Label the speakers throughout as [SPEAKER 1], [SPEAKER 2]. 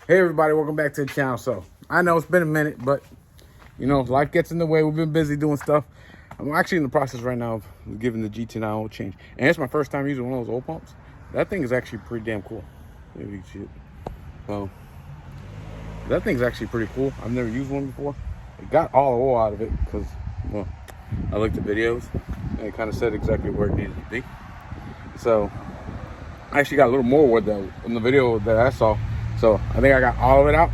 [SPEAKER 1] Hey everybody, welcome back to the channel. So I know it's been a minute, but you know, life gets in the way. We've been busy doing stuff. I'm actually in the process right now of giving the GT9 oil change, and it's my first time using one of those oil pumps. That thing is actually pretty damn cool. Maybe you can see it. Well, that thing's actually pretty cool. I've never used one before. It got all the oil out of it because, well, I looked at videos and it kind of said exactly where it needed to be. So I actually got a little more wood though in the video that I saw. So I think I got all of it out,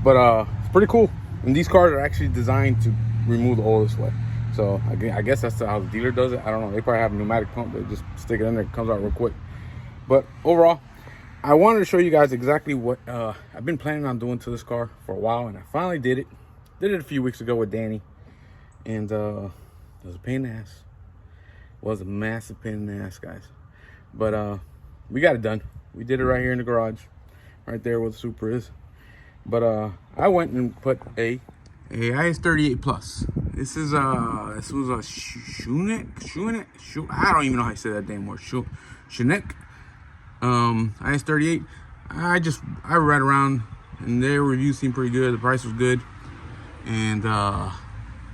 [SPEAKER 1] but it's pretty cool. And these cars are actually designed to remove the oil this way. So I guess that's how the dealer does it. I don't know. They probably have a pneumatic pump. They just stick it in there. It comes out real quick. But overall, I wanted to show you guys exactly what I've been planning on doing to this car for a while, and I finally did it. Did it a few weeks ago with Danny, and it was a pain in the ass. It was a massive pain in the ass, guys. But we got it done. We did it right here in the garage. Right there where the Supra is. But I went and put a IS38 Plus. This was a Shunek. I don't even know how you say that damn word. Shunek. IS38. I read around and their reviews seemed pretty good. The price was good. And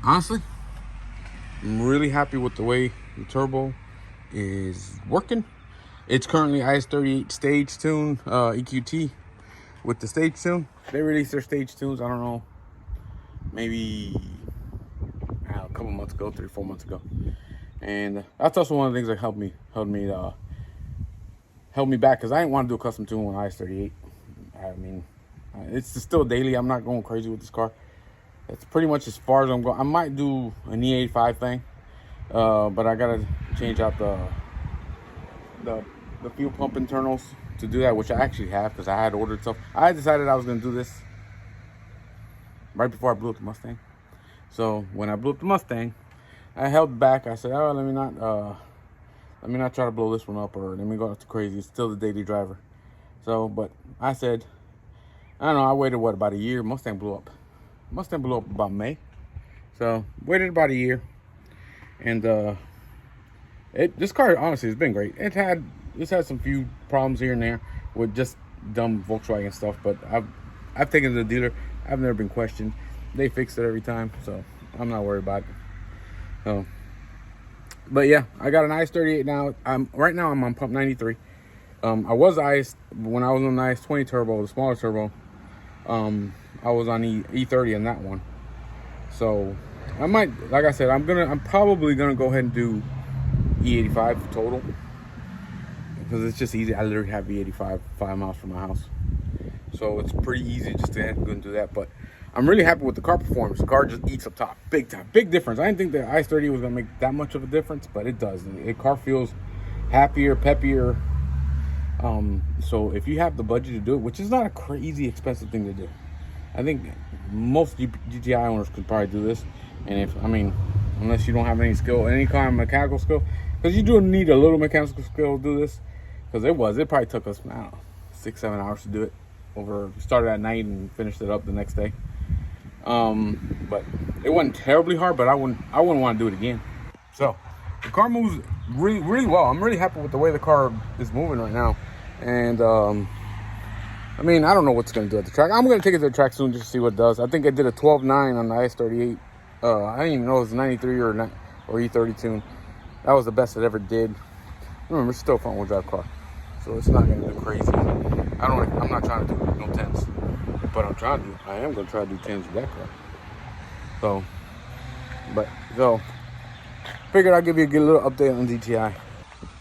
[SPEAKER 1] honestly, I'm really happy with the way the turbo is working. It's currently IS38 stage tune EQT. With the stage tune, they released their stage tunes, I don't know, maybe a couple months ago, 3-4 months ago. And that's also one of the things that helped me back, because I didn't want to do a custom tune on IS38. I mean, it's still daily. I'm not going crazy with this car. That's pretty much as far as I'm going. I might do an E85 thing, but I gotta change out the fuel pump internals to do that, which I actually have because I had ordered stuff. I decided I was going to do this right before I blew up the Mustang. So when I blew up the Mustang, I held back. I said, oh, let me not try to blow this one up, or let me go too crazy. It's still the daily driver. So, but I said, I don't know, I waited about a year. Mustang blew up about May. So waited about a year, and this car honestly has been great. It's had some few problems here and there with just dumb Volkswagen stuff, but I've taken it to the dealer. I've never been questioned. They fixed it every time, so I'm not worried about it. So, but yeah, I got an IS38 now. Right now I'm on pump 93. I was when I was on the IS20 turbo, the smaller turbo. I was on E30 on that one. So I might, like I said, I'm probably gonna go ahead and do E85 total, because it's just easy. I literally have E85 5 miles from my house, so it's pretty easy just to go and do that. But I'm really happy with the car performance. The car just eats up top, big time, big difference. I didn't think the IS30 was gonna make that much of a difference, but it does. The car feels happier, peppier. So if you have the budget to do it, which is not a crazy expensive thing to do, I think most GTI owners could probably do this. And unless you don't have any skill, any kind of mechanical skill, because you do need a little mechanical skill to do this. Because it probably took us, I don't know, 6-7 hours to do it. Started at night and finished it up the next day. But it wasn't terribly hard, but I wouldn't want to do it again. So the car moves really, really well. I'm really happy with the way the car is moving right now. And I don't know what's going to do at the track. I'm going to take it to the track soon just to see what it does. I think I did a 12.9 on the IS38. I didn't even know it was 93 or E30 tune. That was the best it ever did. Remember, it's still a front-wheel drive car, so it's not gonna do crazy. I'm not trying to do no 10s, but I am gonna try to do 10s with that car. So figured I'd give you a good little update on GTI.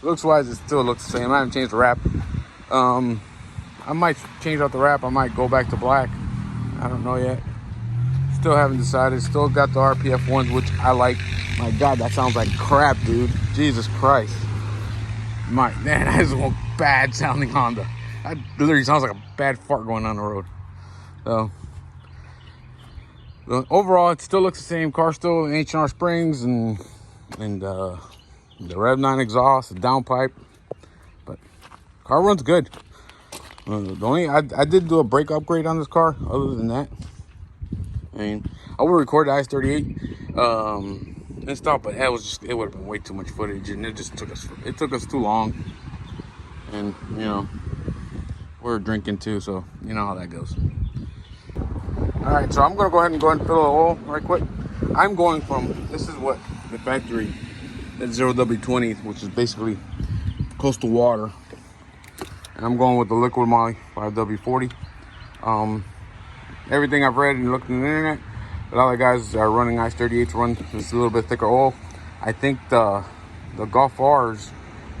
[SPEAKER 1] Looks wise, it still looks the same. I haven't changed the wrap. I might change out the wrap. I might go back to black. I don't know yet. Still haven't decided. Still got the RPF ones, which I like. My God, that sounds like crap, dude. Jesus Christ. Man, that is a bad sounding Honda. That literally sounds like a bad fart going on the road. So overall, it still looks the same. Car still H&R springs and the Rev 9 exhaust, the downpipe. But car runs good. I did do a brake upgrade on this car. Other than that, I would record the IS38 and stuff, but it would have been way too much footage, and it took us too long. And we're drinking too, so you know how that goes. All right, so I'm gonna go ahead and fill the oil right quick. I'm going from, this is what the factory, that 0W20, which is basically close to water. And I'm going with the liquid moly 5W40. Everything I've read and looked on the internet, a lot of guys are running Ice 38 to run this a little bit thicker oil. I think the Golf R's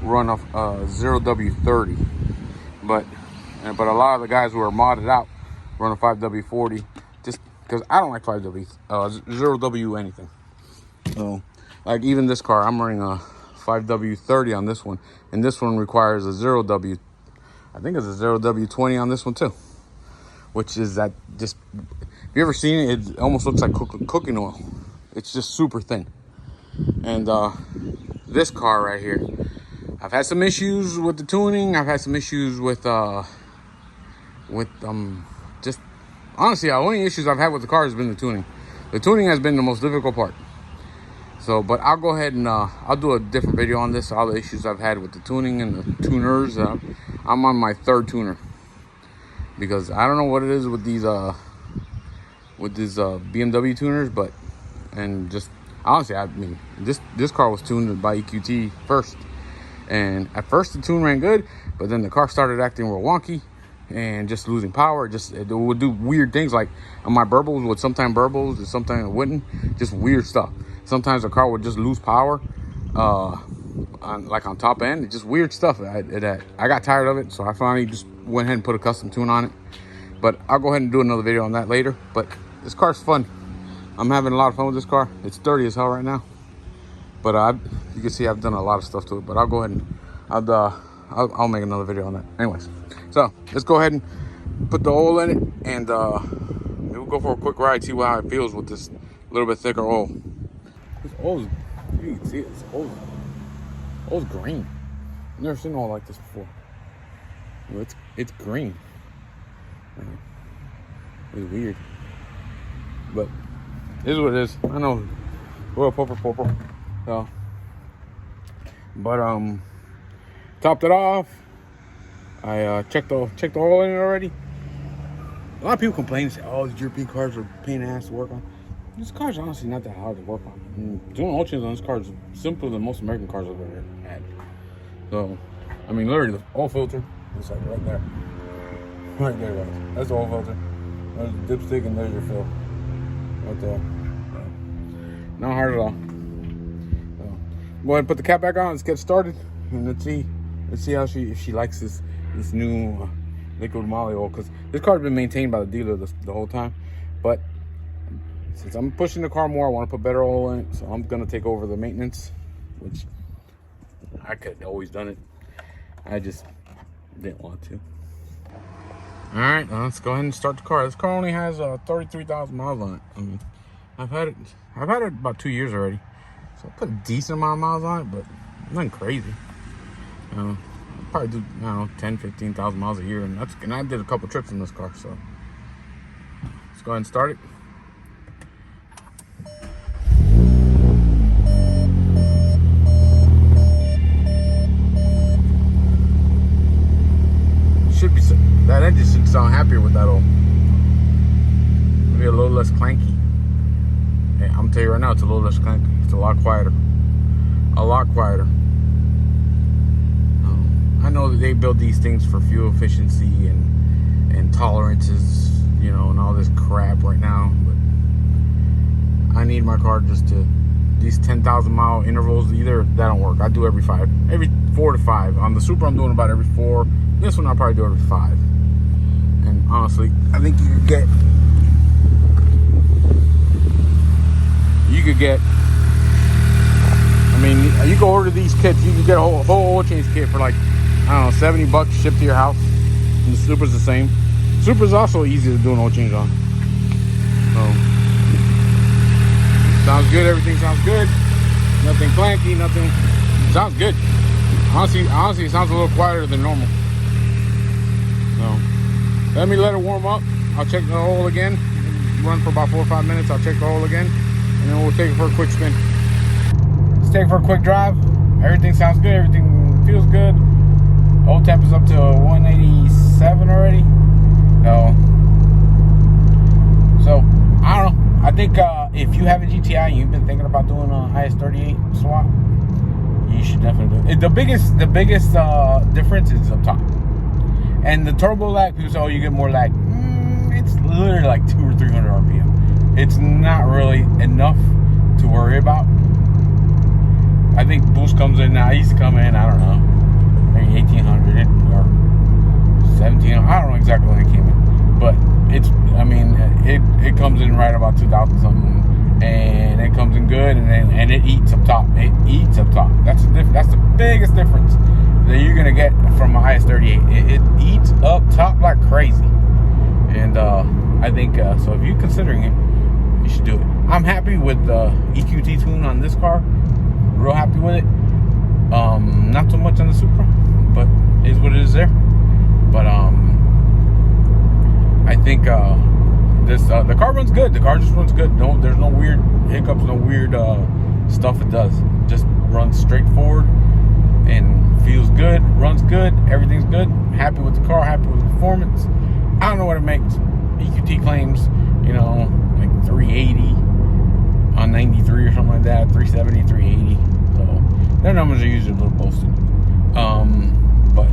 [SPEAKER 1] run a 0W30, but a lot of the guys who are modded out run a 5W40, just because I don't like 0W anything. So like even this car, I'm running a 5W30 on this one, and this one requires a 0W. I think it's a 0W20 on this one too, which is that just, if you ever seen it, it almost looks like cooking oil. It's just super thin. And this car right here, I've had some issues with the tuning. I've had some issues with just honestly, the only issues I've had with the car has been the tuning. The tuning has been the most difficult part. So, but I'll go ahead and I'll do a different video on this, all the issues I've had with the tuning and the tuners. I'm on my third tuner because I don't know what it is with these BMW tuners, but, and just honestly, I mean, this car was tuned by EQT first, and at first the tune ran good, but then the car started acting real wonky and just losing power. It would do weird things, like on my burbles would sometimes burbles and sometimes it wouldn't, just weird stuff. Sometimes the car would just lose power, like on top end, just weird stuff. I got tired of it, so I finally just went ahead and put a custom tune on it. But I'll go ahead and do another video on that later. But this car's fun. I'm having a lot of fun with this car. It's dirty as hell right now, but you can see I've done a lot of stuff to it. But I'll go ahead and I'll make another video on that. Anyways, so let's go ahead and put the oil in it, and we'll go for a quick ride, see how it feels with this little bit thicker oil. This oil, you can see it. This oil's green. I've never seen oil like this before. It's green. It's weird, but it is what it is. I know, oil purple. So, but topped it off. I checked the oil in it already. A lot of people complain and say, "Oh, these European cars are a pain in the ass to work on." This car's honestly not that hard to work on. Doing oil changes on this car is simpler than most American cars I've ever had. So, I mean, literally, the oil filter is like right there. Right there, guys. That's the oil filter. There's the dipstick, and there's your fill. Right there. Not hard at all. So, go ahead and put the cap back on. Let's get started, and let's see how if she likes this new liquid moly oil, because this car's been maintained by the dealer the whole time. But since I'm pushing the car more, I want to put better oil in it, so I'm gonna take over the maintenance, which I could have always done it. I just didn't want to. All right, let's go ahead and start the car. This car only has 33,000 miles on it. I mean, I've had it about 2 years already, so I put a decent amount of miles on it, but nothing crazy. I'll probably do, I don't know, 10, 15,000 miles a year, and I did a couple trips in this car, so let's go ahead and start it. That engine should sound happier with that oil. Maybe a little less clanky. Hey, I'm telling you right now, it's a little less clanky. It's a lot quieter. A lot quieter. I know that they build these things for fuel efficiency and tolerances, you know, and all this crap right now. But I need my car just to, these 10,000 mile intervals, either that don't work. I do every 4 to 5. On the Super, I'm doing about every 4. This one I'll probably do every 5. And honestly, I think you could get, I mean, you can order these kits. You can get a whole oil change kit for like, I don't know, $70 shipped to your house. And the Super's the same. Super's also easy to do an oil change on. So, sounds good. Everything sounds good. Nothing clanky, nothing. Sounds good. Honestly, it sounds a little quieter than normal. So, let me let it warm up. I'll check the oil again. Run for about 4 or 5 minutes. I'll check the oil again, and then we'll take it for a quick spin. Let's take it for a quick drive. Everything sounds good. Everything feels good. Oil temp is up to 187. 7 already. So I don't know. I think if you have a GTI and you've been thinking about doing a IS38 swap, you should definitely do it. The biggest difference is up top. And the turbo lag, people say, oh, you get more lag. It's literally like 200 or 300 RPM. It's not really enough to worry about. I think boost comes in now. I used to come in, I don't know, maybe 1800 or 1700. I don't know exactly when it came in, but it's, I mean, it comes in right about 2000 something, and it comes in good, and it eats up top. It eats up top. That's the biggest difference that you're gonna get from an IS38. It eats up top like crazy, and I think so. If you're considering it, you should do it. I'm happy with the EQT tune on this car. Real happy with it. Not so much on the Supra, but it is what it is there. But I think the car runs good. The car just runs good. No, there's no weird hiccups, no weird stuff it does. Just runs straightforward and feels good, runs good, everything's good. Happy with the car, happy with the performance. I don't know what it makes. EQT claims, you know, like 380 on 93 or something like that, 370, 380. So their numbers are usually a little boasted. But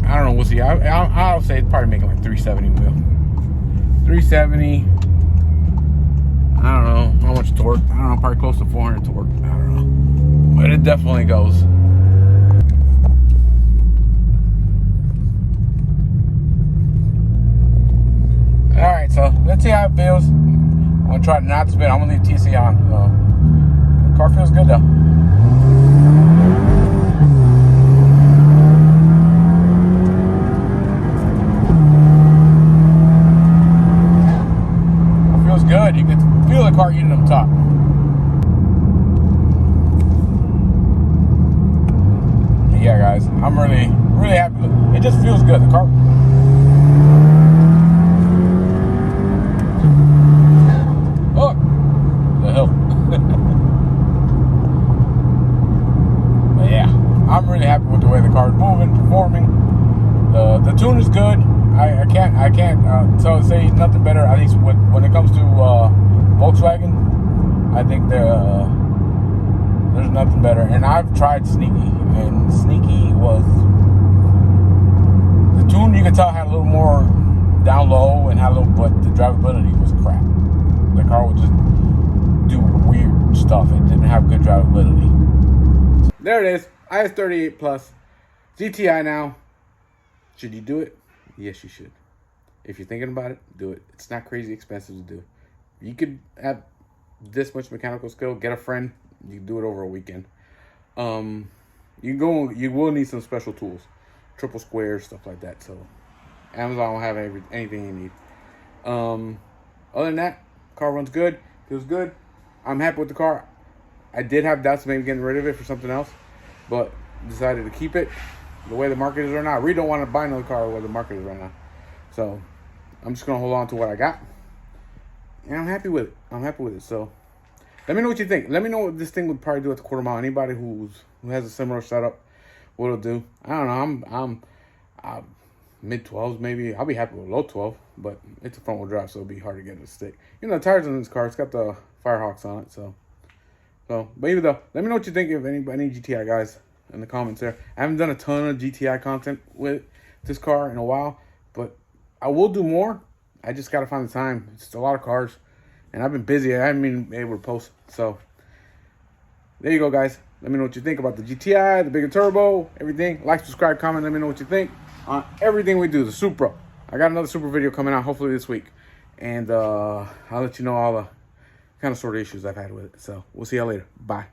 [SPEAKER 1] I don't know, we'll see. I'll say it's probably making like 370 wheel. 370. I don't know how much torque. I don't know, probably close to 400 torque. I don't know. But it definitely goes. Alright, so let's see how it feels. I'm gonna try not to spin. I'm gonna leave TC on. The car feels good though. It feels good. You can feel the car eating up top. But yeah, guys, I'm really happy with it. It just feels good. The car. Look, the hill. But yeah, I'm really happy with the way the car is moving, performing. The tune is good. I can't say nothing better. At least when it comes to Volkswagen, I think there's nothing better. And I've tried Sneaky, and Sneaky was the tune. You could tell had a little more down low and had a little, but the drivability was crap. The car would just do weird stuff. It didn't have good drivability. There it is. IS38 Plus. GTI now. Should you do it? Yes, you should. If you're thinking about it, do it. It's not crazy expensive to do. You could have this much mechanical skill. Get a friend. You can do it over a weekend. You will need some special tools. Triple squares, stuff like that. So Amazon will have anything you need. Other than that, car runs good, feels good. I'm happy with the car. I did have doubts maybe getting rid of it for something else, but decided to keep it the way the market is right now. I really don't want to buy another car the way the market is right now. So I'm just going to hold on to what I got. And I'm happy with it. So let me know what you think. Let me know what this thing would probably do at the quarter mile. Anybody who has a similar setup, what it'll do. I don't know. I'm mid 12s maybe. I'll be happy with low 12, but it's a front wheel drive, so it'll be hard to get it to stick. You know, the tires on this car, it's got the Firehawks on it, so but either though, let me know what you think of any GTI guys in the comments there. I haven't done a ton of GTI content with this car in a while, but I will do more. I just got to find the time. It's just a lot of cars, and I've been busy. I haven't been able to post, so there you go, guys. Let me know what you think about the GTI, the bigger turbo, everything. Like, subscribe, comment. Let me know what you think on everything we do. The Supra. I got another Supra video coming out hopefully this week, and I'll let you know all the kind of sort of issues I've had with it. So we'll see y'all later. Bye.